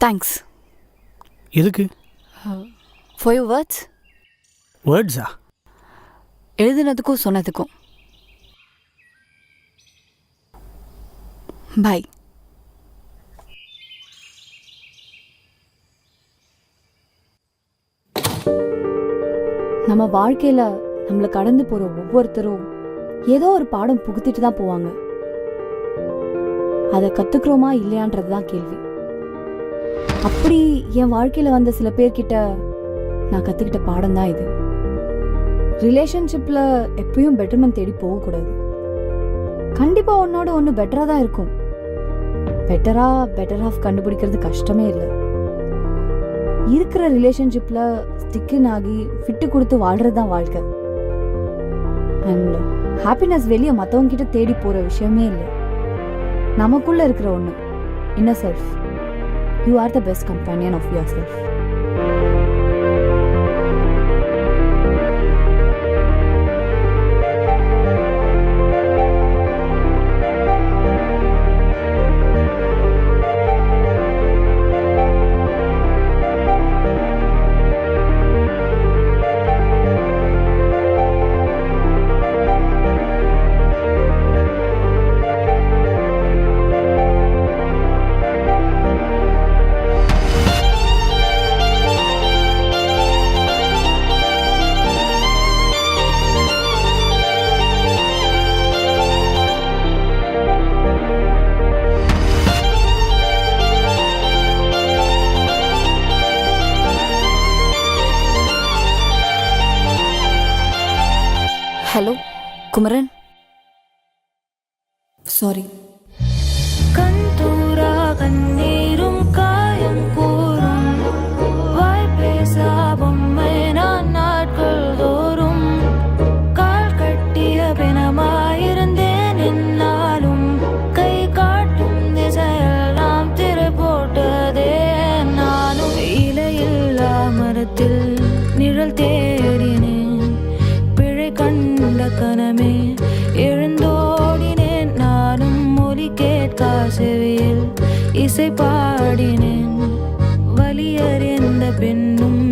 Thanks. எதுக்கு? For your words. வேர்ட்ஸா? எழுதுனதுக்கும் சொன்னதுக்கும். பாய். நம்ம வாழ்க்கையில நம்மளை கடந்து போற ஒவ்வொருத்தரும் ஏதோ ஒரு பாடம் புகுத்திட்டு தான் போவாங்க. அதை கத்துக்கிறோமா இல்லையான்றது தான் கேள்வி. அப்படி என் வாழ்க்கையில வந்த சில பேர்கிட்ட நான் கத்துக்கிட்ட பாடம் தான் இது. ரிலேஷன்ஷிப்ல எப்பயும் பெட்டர்மெண்ட் தேடி போகக்கூடாது. கண்டிப்பா ஒன்னோட ஒன்று பெட்டரா தான் இருக்கும். பெட்டர் ஆஃப் கண்டுபிடிக்கிறது கஷ்டமே இல்லை. இருக்கிற ரிலேஷன்ஷிப்ல ஸ்டிக்கின் ஆகி ஃபிட்டு கொடுத்து வாழ்றது தான் வாழ்க்கை. அண்ட் ஹாப்பினஸ் வெளியே மற்றவங்க கிட்ட தேடி போற விஷயமே இல்லை. நமக்குள்ள இருக்கிற ஒன்று, inner self. You are the best companion of your self. Hello Kumaran, sorry. கண்தூரா கண்ணீரும் காயம் கூறும் வாய் பேசா பொம்மை நான் நாட்கள் தோறும் கால் கட்டிய பிணமாயிருந்தேன். என்னாலும் கை காட்டும் திசையெல்லாம் திரை போட்டதே. நானும் இலையில்லா மரத்தில் நிழல் தேடினேன். பிழை கண்ட கனமே எழுந்தோடினேன். நானும் மொழி கேட்கா செவியில் இசை பாடினேன். வலியறிந்த பெண்ணும்